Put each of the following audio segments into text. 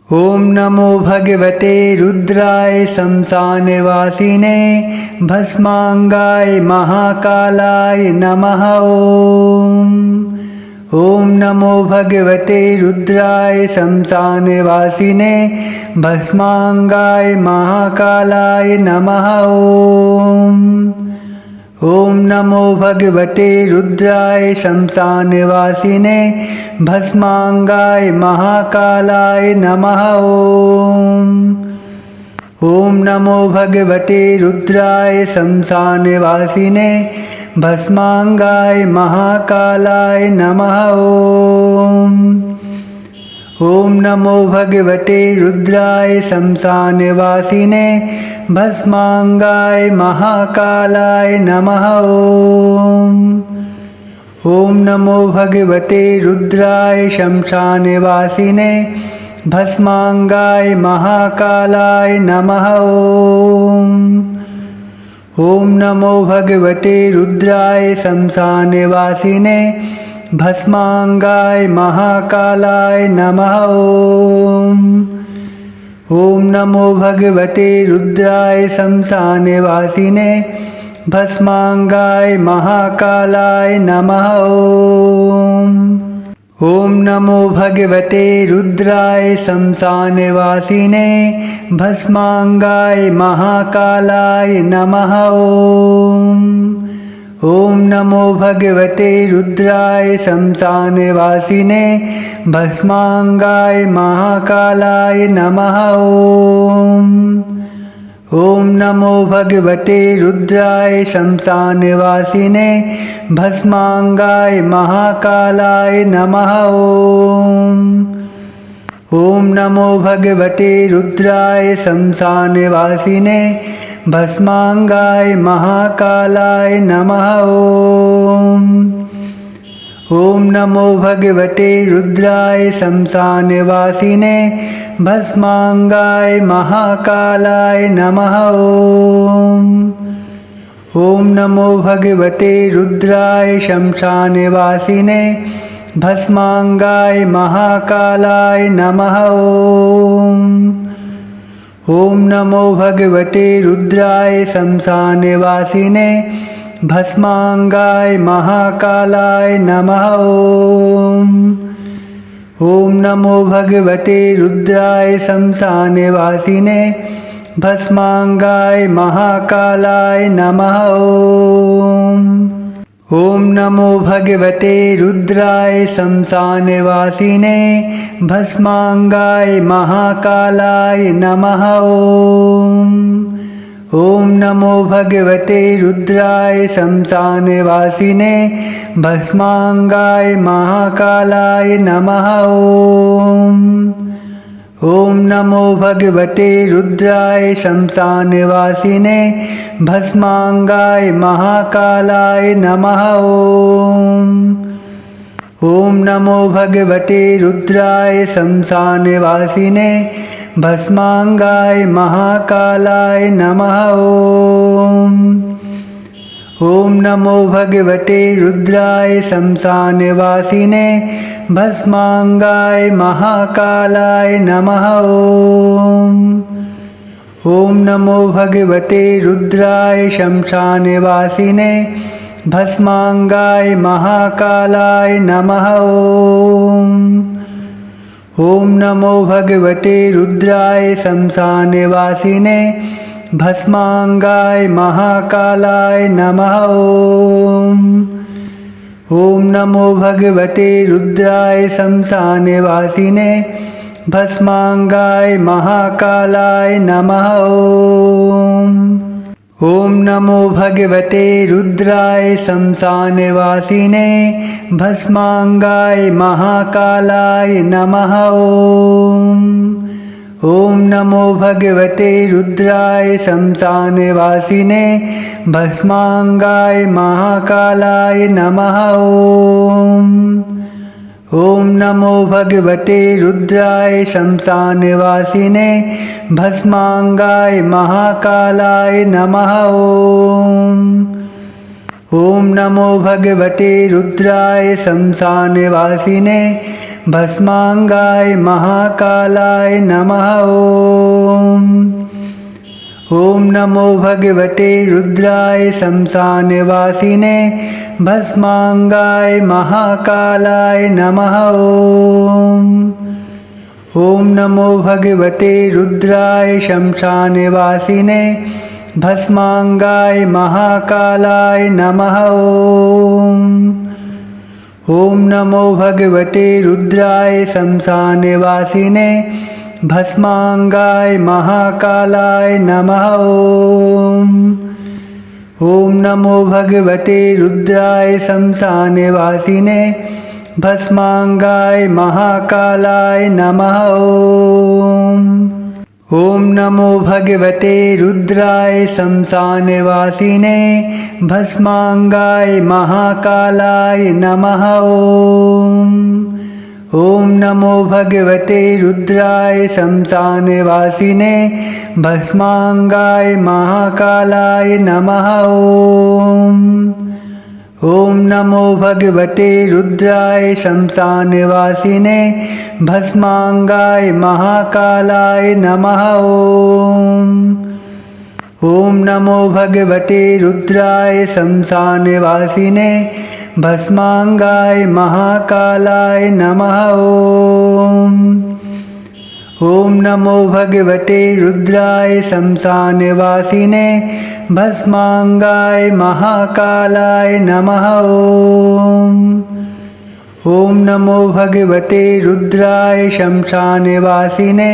ओम नमो भगवते रुद्राय शमशानवासिने भस्मांगाय महाकालाय नमः। ओम नमो भगवते रुद्राय शमशानवासिने भस्मांगाय महाकालाय नमः। ओम नमो भगवते रुद्राय शमशानवासिने भस्मांगाय महाकालाय नमः। ओम नमो भगवते रुद्राय शमशानवासिने भस्मांगाय महाकालाय नमः। ओम नमो भगवते रुद्राय शमशानवासिने भस्मांगाय महाकालाय नमः। ओम नमो भगवते रुद्राय शमशानवासिने भस्मांगाय महाकालाय नमः। ओम नमो भगवते रुद्राय शमशानवासिने भस्मांगाय महाकालाय नमः। ओम नमो भगवते रुद्राय शमशानवासिने भस्मांगाय महाकालाय नमः। ओम नमो भगवते रुद्राय शमशानवासिने भस्मांगाय महाकालाय नमः। ओम नमो भगवते रुद्राय शमशानवासिने भस्मांगाय महाकालाय नमः। ओम नमो भगवते रुद्राय शमशानवासिने भस्मांगाय महाकालाय नमः। ओम नमो भगवते रुद्राय शमशानवासिने भस्मांगाय महाकालाय नमः। ओम नमो भगवते रुद्राय शमशानवासिने भस्मांगाय महाकालाय नमः। ओम नमो भगवते रुद्राय शमशानवासिने भस्मांगाय महाकालाय नमः। ओम नमो भगवते रुद्राय शमशानवासिने भस्मांगाय महाकालाय नमः। ओम नमो भगवते रुद्राय शमशानवासिने भस्मांगाय महाकालाय नमः। ओम नमो भगवते रुद्राय शमशानवासिने भस्मांगाय महाकालाय नमः। ओम नमो भगवते रुद्राय शमशानवासिने भस्मांगाय महाकालाय नमः। ओम नमो भगवते रुद्राय शमशानवासिने भस्मांगाय महाकालाय नमः। ओम नमो भगवते रुद्राय शमशानवासिने भस्मांगाय महाकालाय नमः। ओम नमो भगवते रुद्राय शमशानवासिने भस्मांगाय महाकालाय नमः। ओम नमो भगवते रुद्राय शमशानवासिने भस्मांगाय महाकालाय नमः। ओम नमो भगवते रुद्राय शमशानवासिने भस्मांगाय महाकालाय नमः। ओम नमो भगवते रुद्राय शमशानवासिने भस्मांगाय महाकालाय नमः। ओम नमो भगवते रुद्राय शमशानवासिने भस्मांगाय महाकालाय नमः। ओम नमो भगवते रुद्राय शमशानवासिने भस्मांगाय महाकालाय नमः। ओम नमो भगवते रुद्राय शमशानवासिने भस्मांगाय महाकालाय नमः। ओम नमो भगवते रुद्राय शमशानवासिने भस्मांगाय महाकालाय नमः। ओम ओम नमो भगवते रुद्राय शमशानवासिने भस्मांगाय महाकालाय नमः। ओम नमो भगवते रुद्राय शमशानवासिने भस्मांगाय महाकालाय नमः। ओम नमो भगवते रुद्राय शमशानवासिने भस्मांगाय महाकालाय नमः। ओम नमो भगवते रुद्राय शमशानवासिने भस्मांगाय महाकालाय नमः। ओम नमो भगवते रुद्राय शमशानवासिने भस्मांगाय महाकालाय नमः। ओम नमो भगवते रुद्राय शमशानवासिने भस्मांगाय महाकालाय नमः। ओम नमो भगवते रुद्राय शमशानवासिने भस्मांगाय महाकालाय नमः। ओम नमो भगवते रुद्राय शमशानवासिने भस्मांगाय महाकालाय नमः। ओम नमो भगवते रुद्राय शमशानवासिने भस्मांगाय महाकालाय नमः। ओम नमो भगवते रुद्राय शमशानवासिने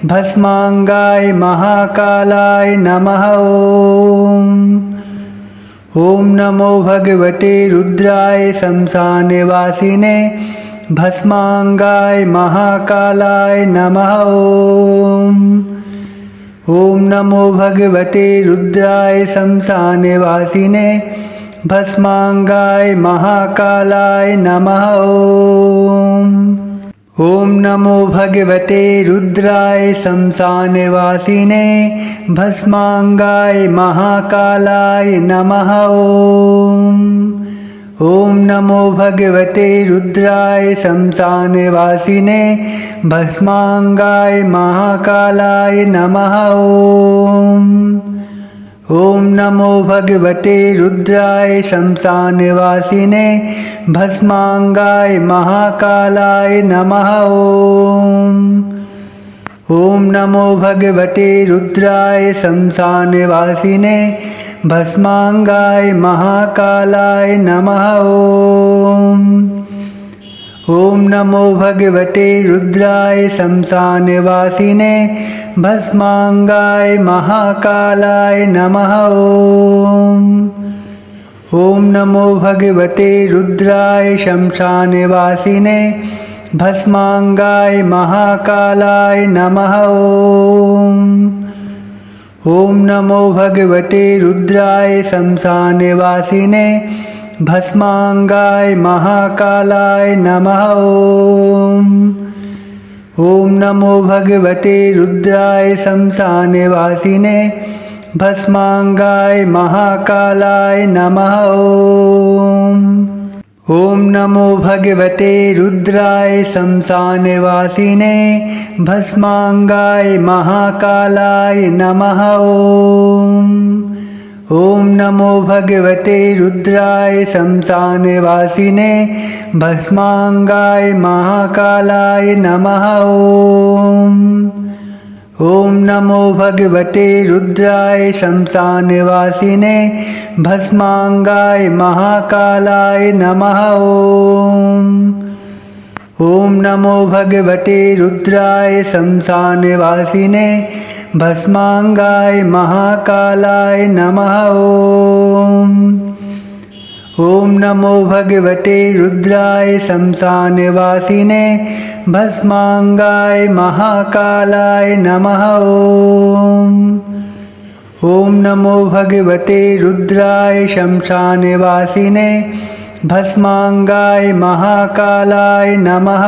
भस्मांगाय महाकालाय नमः। ओम नमो भगवते रुद्राय शमशानवासिने भस्मांगाय महाकालाय नमः। ओम नमो भगवते रुद्राय शमशानवासिने भस्मांगाय महाकालाय नमः। ओम नमो भगवते रुद्राय शमशानवासिने भस्मांगाय महाकालाय नमः। ओम नमो भगवते रुद्राय शमशानवासिने भस्मांगाय महाकालाय नमः। ओम नमो भगवते रुद्राय शमशानवासिने भस्मांगाय महाकालाय नमः। ओम नमो भगवते रुद्राय शमशानवासिने भस्मांगाय महाकालाय नमः। ओम नमो भगवते रुद्राय शमशानवासिने भस्मांगाय महाकालाय नमः। ओम नमो भगवते रुद्राय शमशानवासिने भस्मांगाय महाकालाय नमः। ओम नमो भगवते रुद्राय शमशानवासिने भस्मांगाय महाकालाय नमः। ओम नमो भगवते रुद्राय शमशानवासिने भस्मांगाय महाकालाय नमः। ओम नमो भगवते रुद्राय शमशानवासिने भस्मांगाय महाकालाय नमः। ओम नमो भगवते रुद्राय शमशानवासिने भस्मांगाय महाकालाय नमः। ओम नमो भगवते रुद्राय शमशानवासिने भस्मांगाय महाकालाय नमः। ओम नमो भगवते रुद्राय शमशानवासिने भस्मांगाय महाकालाय नमः। ओम नमो भगवते रुद्राय शमशानवासिने भस्मांगाय महाकालाय नमः। ओम नमो भगवते रुद्राय शमशानवासिने भस्मांगाय महाकालाय नमः।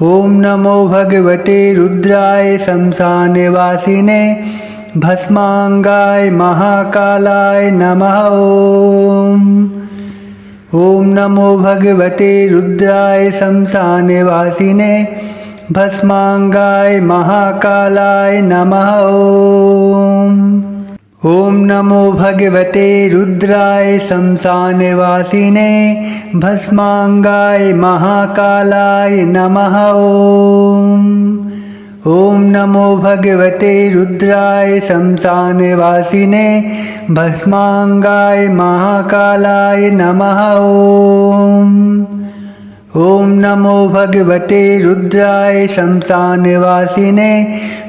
ओम नमो भगवते रुद्राय शमशानवासिने भस्मांगाय महाकालाय नमः। ॐ नमो भगवते रुद्राय शमशानवासिने भस्मांगाय महाकालाय नमः। ॐ नमो भगवते रुद्राय शमशानवासिने भस्मांगाय महाकालाय नमः। ॐ नमो भगवते रुद्राय शमशानवासिने भस्मांगाय महाकालाय नमः। ॐ नमो भगवते रुद्राय शमशानवासिने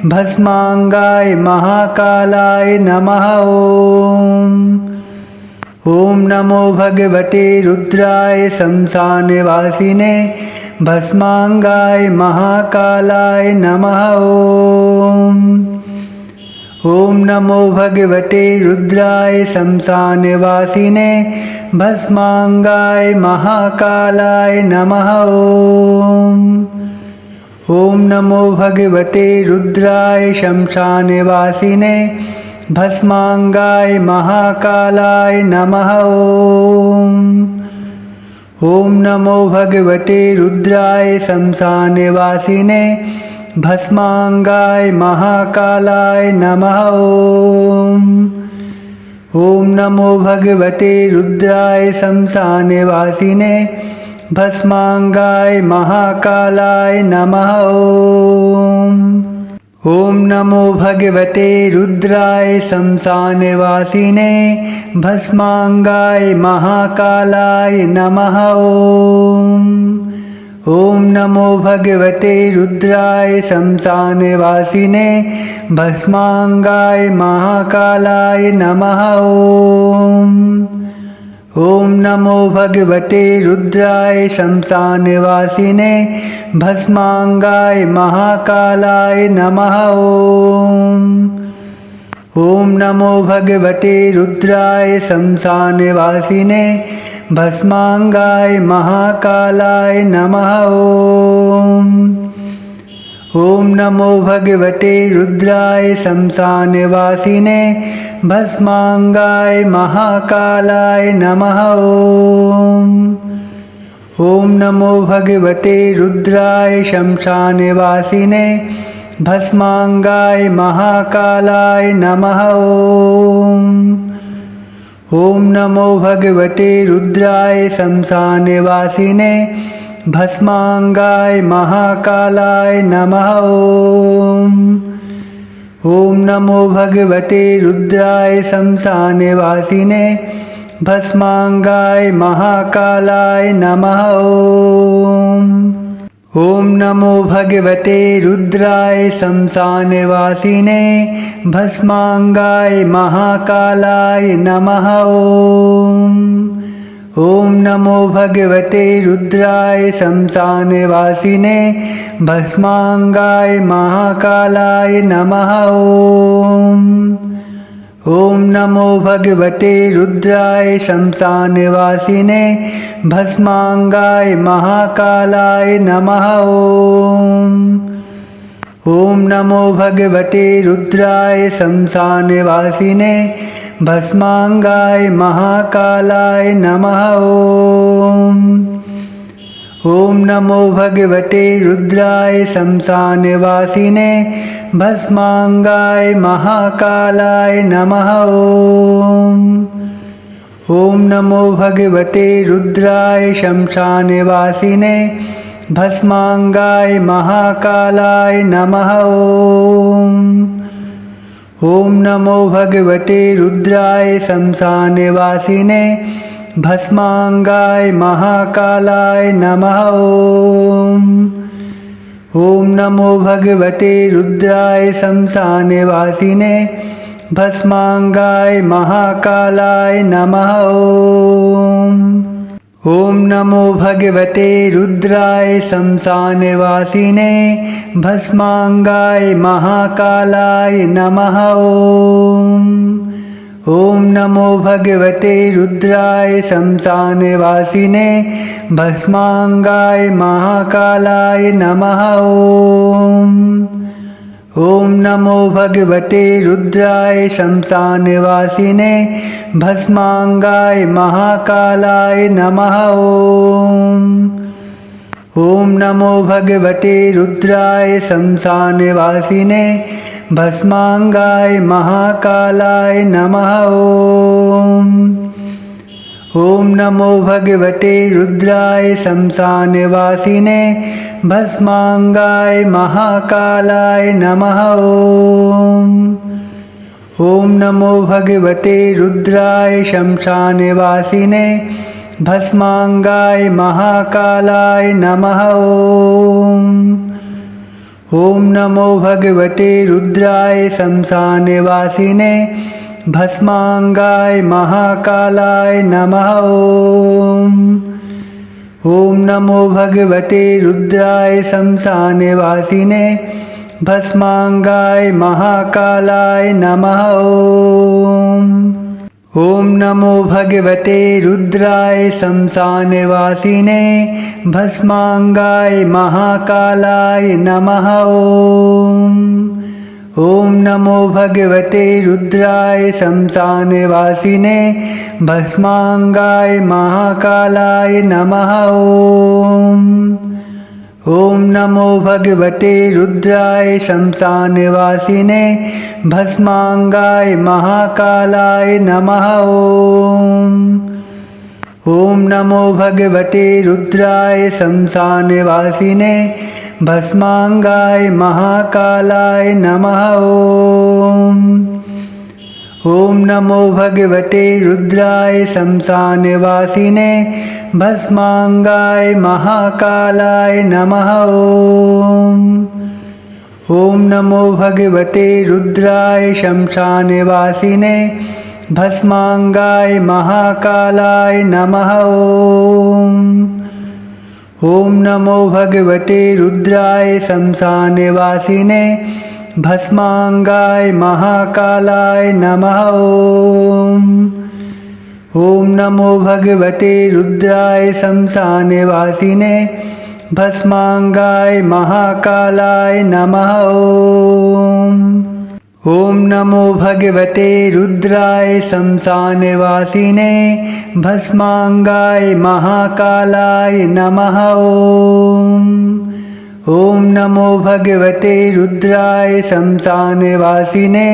भस्मांगाय महाकालाय नमः। ॐ नमो भगवते रुद्राय शमशानवासिने भस्मांगाय महाकालाय नमः। ॐ नमो भगवते रुद्राय शमशानवासिने भस्मांगाय महाकालाय नमः। ॐ नमो भगवते रुद्राय शमशानवासिने भस्मांगाय महाकालाय नमः। ॐ नमो भगवते रुद्राय शमशानवासिने भस्मांगाय महाकालाय नमः। ॐ नमो भगवते रुद्राय शमशानवासिने भस्मांगाय महाकालाय नमः। ॐ नमो भगवते रुद्राय शमशानवासिने भस्मांगाय महाकालाय नमः। ॐ नमो भगवते रुद्राय शमशानवासिने भस्मांगाय महाकालाय नमः। ॐ नमो भगवते रुद्राय शमशानवासिने भस्मांगाय महाकालाय नमः। ॐ नमो भगवते रुद्राय शमशानवासिने भस्मांगाय महाकालाय नमः। ॐ नमो भगवते रुद्राय शमशानवासिने भस्मांगाय महाकालाय नमः। ॐ नमो भगवते रुद्राय शमशानवासिने भस्मांगाय महाकालाय नमः। ॐ नमो भगवते रुद्राय शमशानवासिने भस्मांगाय महाकालाय नमः। ॐ नमो भगवते रुद्राय शमशानवासिने भस्मांगाय महाकालाय नमः। ॐ नमो भगवते रुद्राय शमशानवासिने भस्मांगाय महाकालाय नमः। ॐ नमो भगवते रुद्राय शमशानवासिने भस्मांगाय महाकालाय नमः। ॐ नमो भगवते रुद्राय शमशानवासिने भस्मांगाय महाकालाय नमः। ॐ नमो भगवते रुद्राय शमशानवासिने भस्मांगाय महाकालाय नमः। ॐ नमो भगवते रुद्राय शमशानवासिने भस्मांगाय महाकालाय नमः। ॐ नमो भगवते रुद्राय शमशानवासिने भस्मांगाय महाकालाय नमः। ॐ नमो भगवते रुद्राय शमशानवासिने भस्मांगाय महाकालाय नमः। ॐ नमो भगवते रुद्राय शमशानवासिने भस्मांगाय महाकालाय नमः। ॐ नमो भगवते रुद्राय शमशानवासिने भस्मांगाय महाकालाय नमः। ॐ नमो भगवते रुद्राय शमशानवासिने भस्मांगाय महाकालाय नमः। ॐ नमो भगवते रुद्राय शमशानवासिने भस्मांगाय महाकालाय नमः। ॐ नमो भगवते रुद्राय शमशानवासिने भस्मांगाय महाकालाय नमः। ॐ नमो भगवते रुद्राय शमशानवासिने भस्मांगाय महाकालाय नमः। ॐ नमो भगवते रुद्राय शमशानवासिने भस्मांगाय महाकालाय नमः। ॐ नमो भगवते रुद्राय शमशानवासिने भस्मांगाय महाकालाय नमः। ॐ नमो भगवते रुद्राय शमशानवासिने भस्मांगाय महाकालाय नमः। ॐ नमो भगवते रुद्राय शमशानवासिने भस्मांगाय महाकालाय नमः। ॐ नमो भगवते रुद्राय शमशानवासिने भस्मांगाय महाकालाय नमः। ॐ नमो भगवते रुद्राय शमशानवासिने भस्मांगाय महाकालाय नमः। ॐ नमो भगवते रुद्राय शमशानवासिने भस्मांगाय महाकालाय नमः। ॐ नमो भगवते रुद्राय शमशानवासिने भस्मांगाय महाकालाय नमः। ॐ नमो भगवते रुद्राय शमशानवासिने भस्मांगाय महाकालाय नमः। ॐ नमो भगवते रुद्राय शमशानवासिने भस्मांगाय महाकालाय नमः। ॐ नमो भगवते रुद्राय शमशानवासिने भस्मांगाय महाकालाय नमः। ॐ नमो भगवते रुद्राय शमशानवासिने भस्मांगाय महाकालाय नमः। ॐ नमो भगवते रुद्राय शमशानवासिने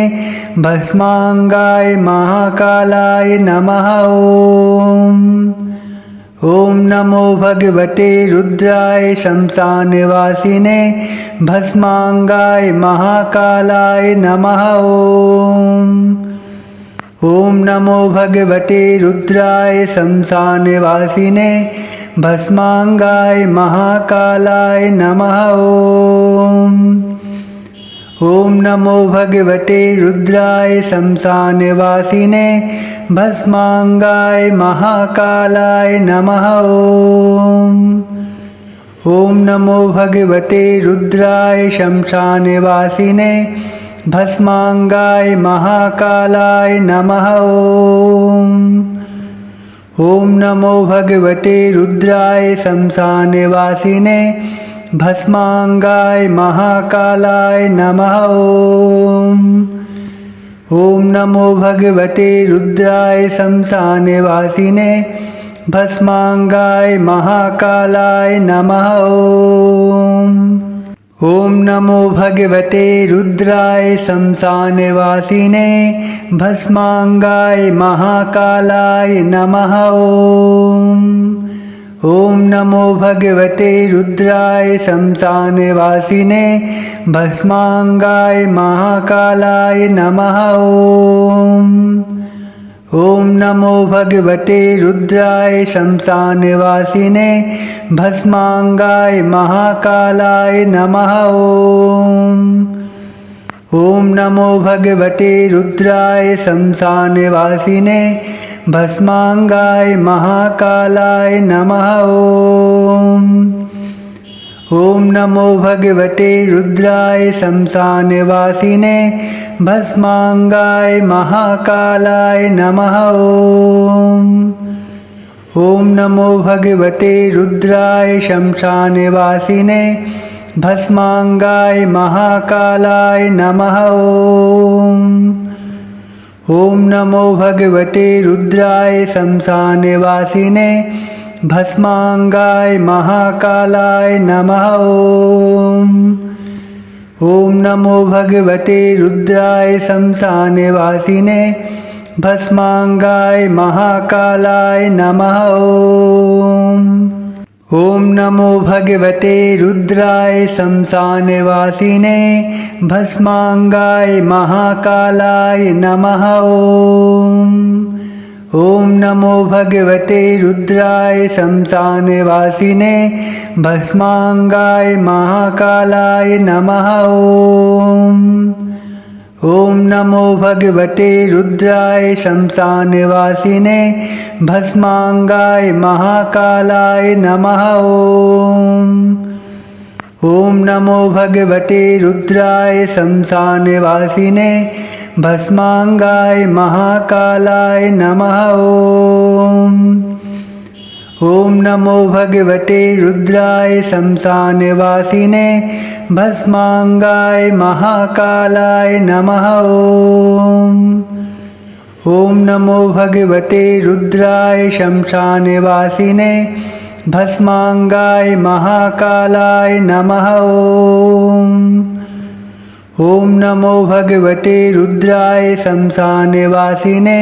भस्मांगाय महाकालाय नमः। ॐ नमो भगवते रुद्राय शमशानवासिने भस्मांगाय महाकालाय नमः। ॐ नमो भगवते रुद्राय शमशानवासिने भस्मांगाय महाकालाय नमः। ॐ नमो भगवते रुद्राय शमशानवासिने भस्मांगाय महाकालाय नमः। ॐ नमो भगवते रुद्राय शमशानवासिने भस्मांगाय महाकालाय नमः। ॐ नमो भगवते रुद्राय शमशानवासिने भस्मांगाय महाकालाय नमः। ॐ नमो भगवते रुद्राय शमशानवासिने भस्मांगाय महाकालाय नमः। ॐ नमो भगवते रुद्राय शमशानवासिने भस्मांगाय महाकालाय नमः। ॐ नमो भगवते रुद्राय शमशानवासिने भस्मांगाय महाकालाय नमः। ॐ नमो भगवते रुद्राय शमशानवासिने भस्मांगाय महाकालाय नमः। ॐ नमो भगवते रुद्राय शमशानवासिने भस्मांगाय महाकालाय नमः। ॐ नमो भगवते रुद्राय शमशानवासिने भस्मांगाय महाकालाय नमः। ॐ नमो भगवते रुद्राय शमशानवासिने भस्मांगाय महाकालाय नमः। ओम नमो भगवते रुद्राय शमशानवासिने भस्मांगाय महाकालाय नमः। ओम नमो भगवते रुद्राय शमशानवासिने भस्मांगाय महाकालाय नमः। ओम नमो भगवते रुद्राय शमशानवासिने भस्मांगाय महाकालाय नमः। ओम नमो भगवते रुद्राय शमशानवासिने भस्मांगाय महाकालाय नमः। ओम नमो भगवते रुद्राय शमशानवासिने भस्मांगाय महाकालाय नमः। ओम नमो भगवते रुद्राय शमशानवासिने भस्मांगाय महाकालाय नमः। ओम नमो भगवते रुद्राय शमशानवासिने भस्मांगाय महाकालाय नमः। ओम नमो भगवते रुद्राय शमशानवासिने भस्मांगाय महाकालाय नमः। ओम नमो भगवते रुद्राय शमशानवासिने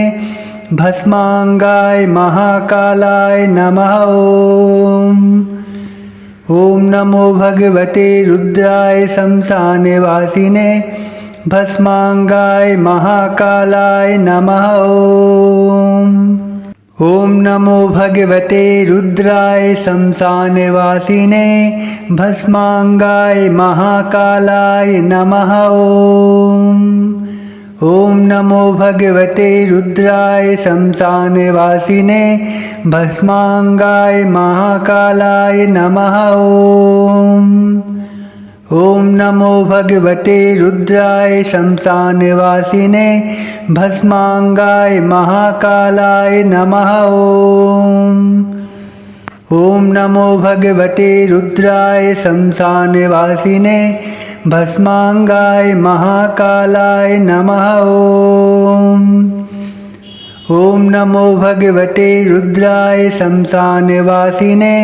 भस्मांगाय महाकालाय नमः। ओम नमो भगवते रुद्राय शमशानवासिने भस्मांगाय महाकालाय नमः। ओम नमो भगवते रुद्राय शमशानवासिने भस्मांगाय महाकालाय नमः। ओम नमो भगवते रुद्राय शमशानवासिने भस्मांगाय महाकालाय नमः। ओम नमो भगवते रुद्राय शमशानवासिने भस्मांगाय महाकालाय नमः। ओम नमो भगवते रुद्राय शमशानवासिने भस्मांगाय महाकालाय नमः। ओम नमो भगवते रुद्राय शमशानवासिने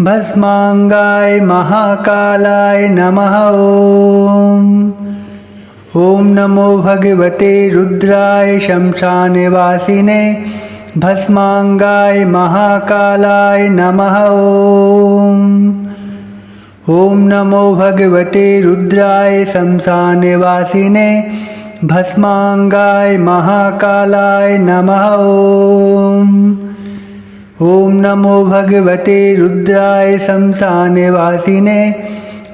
भस्मांगाय महाकालाय नमः। ओम नमो भगवते रुद्राय शमशानवासिने भस्मांगाय महाकालाय नमः। ओम नमो भगवते रुद्राय शमशानवासिने भस्मांगाय महाकालाय नमः। ओम नमो भगवते रुद्राय शमशानवासिने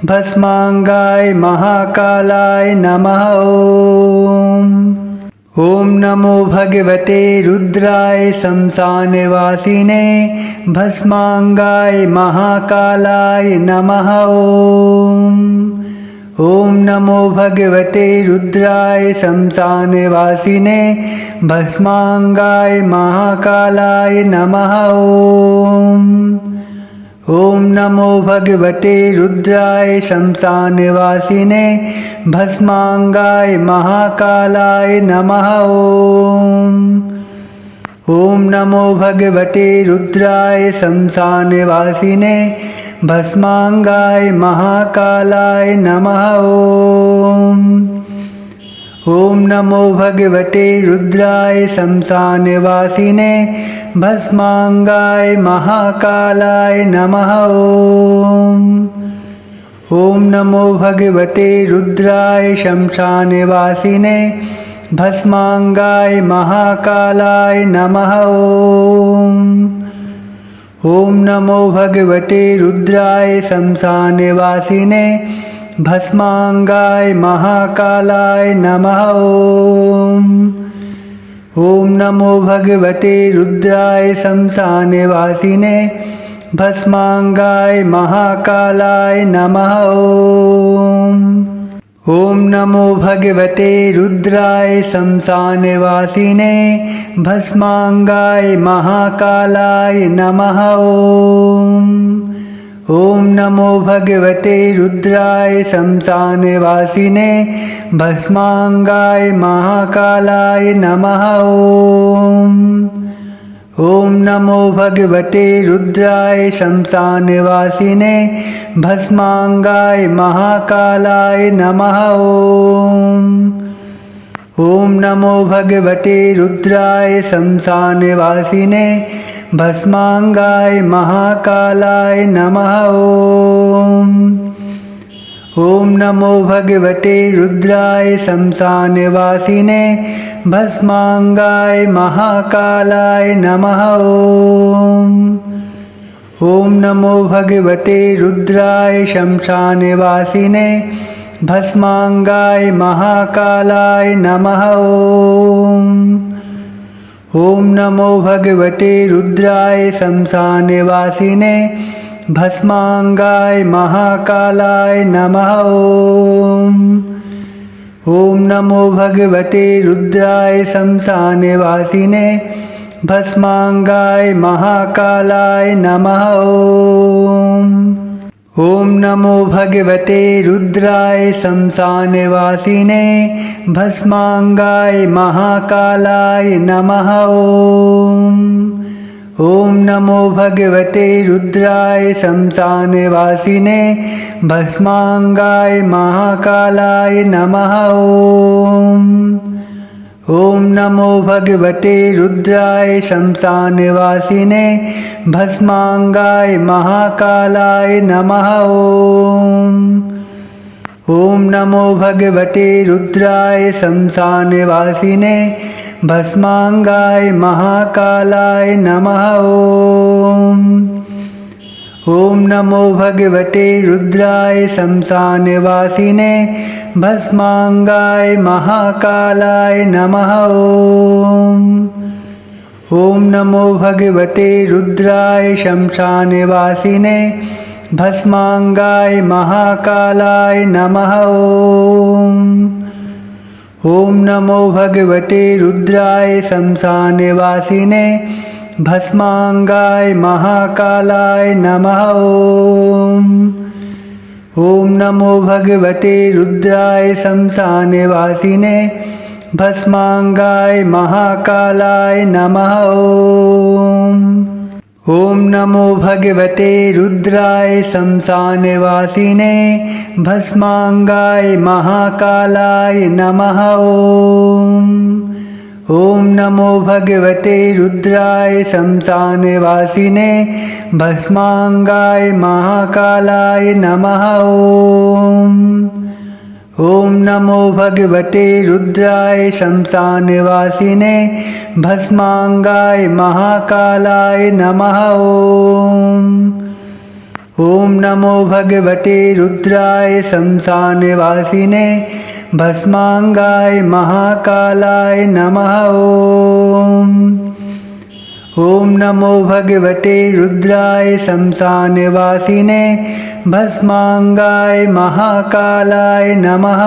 भस्मांगाय महाकालाय नमः। ओम नमो भगवते रुद्राय शमशानवासिने भस्मांगाय महाकालाय नमः। ओम नमो भगवते रुद्राय शमशानवासिने भस्मांगाय महाकालाय नमः। ओम नमो भगवते रुद्राय शमशानवासिने भस्मांगाय महाकालाय नमः। ओम नमो भगवते रुद्राय शमशानवासिने भस्मांगाय महाकालाय नमः। ओम नमो भगवते रुद्राय शमशानवासिने भस्मांगाय महाकालाय नमः। ओम नमो भगवते रुद्राय शमशानवासिने भस्मांगाय महाकालाय नमः। ओम नमो भगवते रुद्राय शमशानवासिने भस्मांगाय महाकालाय नमः। ओम नमो भगवते रुद्राय शमशानवासिने भस्मांगाय महाकालाय नमः। ओम नमो भगवते रुद्राय शमशानवासिने भस्मांगाय महाकालाय नमः। ॐ नमो भगवते रुद्राय शमशानवासिने भस्मांगाय महाकालाय नमः। ॐ नमो भगवते रुद्राय शमशानवासिने भस्मांगाय महाकालाय नमः। ॐ नमो भगवते रुद्राय शमशानवासिने भस्मांगाय महाकालाय नमः। ॐ नमो भगवते रुद्राय शमशानवासिने भस्मांगाय महाकालाय नमः। ॐ नमो भगवते रुद्राय शमशानवासिने भस्मांगाय महाकालाय नमः। ॐ नमो भगवते रुद्राय शमशानवासिने भस्मांगाय महाकालाय नमः। ॐ नमो भगवते रुद्राय शमशानवासिने भस्मांगाय महाकालाय नमः। ॐ नमो भगवते रुद्राय शमशानवासिने भस्मांगाय महाकालाय नमः। ॐ नमो भगवते रुद्राय शमशानवासिने भस्मांगाय महाकालाय नमः। ॐ नमो भगवते रुद्राय शमशानवासिने भस्मांगाय महाकालाय नमः। ॐ नमो भगवते रुद्राय शमशानवासिने भस्मांगाय महाकालाय नमः। ॐ नमो भगवते रुद्राय शमशानवासिने भस्मांगाय महाकालाय नमः। ॐ नमो भगवते रुद्राय शमशानवासिने भस्मांगाय महाकालाय नमः। ॐ नमो भगवते रुद्राय शमशानवासिने भस्मांगाय महाकालाय नमः। ॐ नमो भगवते रुद्राय शमशानवासिने भस्मांगाय महाकालाय नमः। ॐ नमो भगवते रुद्राय शमशानवासिने भस्मांगाय महाकालाय नमः। ॐ नमो भगवते रुद्राय शमशानवासिने भस्मांगाय महाकालाय नमः। ॐ नमो भगवते रुद्राय शमशानवासिने भस्मांगाय महाकालाय नमः। ॐ नमो भगवते रुद्राय शमशानवासिने भस्मांगाय महाकालाय नमः। ॐ नमो भगवते रुद्राय शमशानवासिने भस्मांगाय महाकालाय नमः।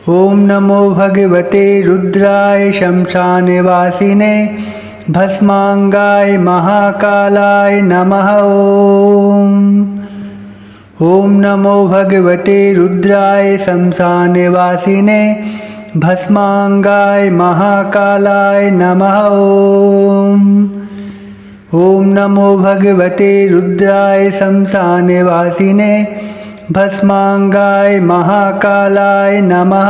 ॐ नमो भगवते रुद्राय शमशानवासिने भस्मांगाय महाकालाय नमः। ॐ नमो भगवते रुद्राय शमशानवासिने भस्मांगाय महाकालाय नमः। ॐ नमो भगवते रुद्राय शमशानवासिने भस्मांगाय महाकालाय नमः।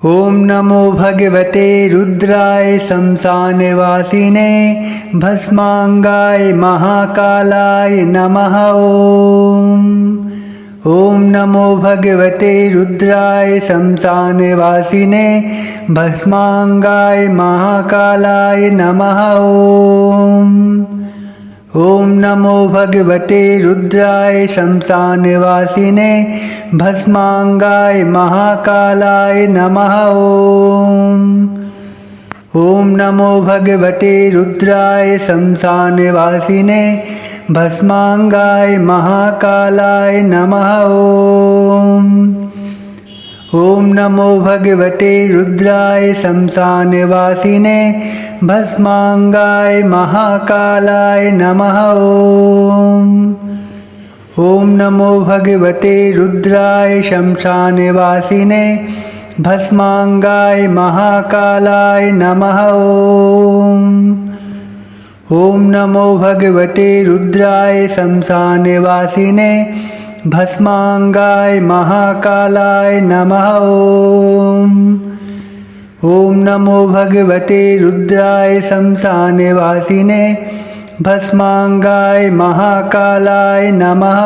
ॐ नमो भगवते रुद्राय शमशानवासिने भस्मांगाय महाकालाय नमः। ॐ नमो भगवते रुद्राय शमशानवासिने भस्मांगाय महाकालाय नमः। ॐ नमो भगवते रुद्राय शमशानवासिने भस्मांगाय महाकालाय नमः। ॐ नमो भगवते रुद्राय शमशानवासिने भस्मांगाय महाकालाय नमः। ॐ नमो भगवते रुद्राय शमशानवासिने भस्मांगाय महाकालाय नमः। ॐ नमो भगवते रुद्राय शमशानवासिने भस्मांगाय महाकालाय नमः। ॐ नमो भगवते रुद्राय शमशानवासिने भस्मांगाय महाकालाय नमः। ॐ नमो भगवते रुद्राय शमशानवासिने भस्मांगाय महाकालाय नमः।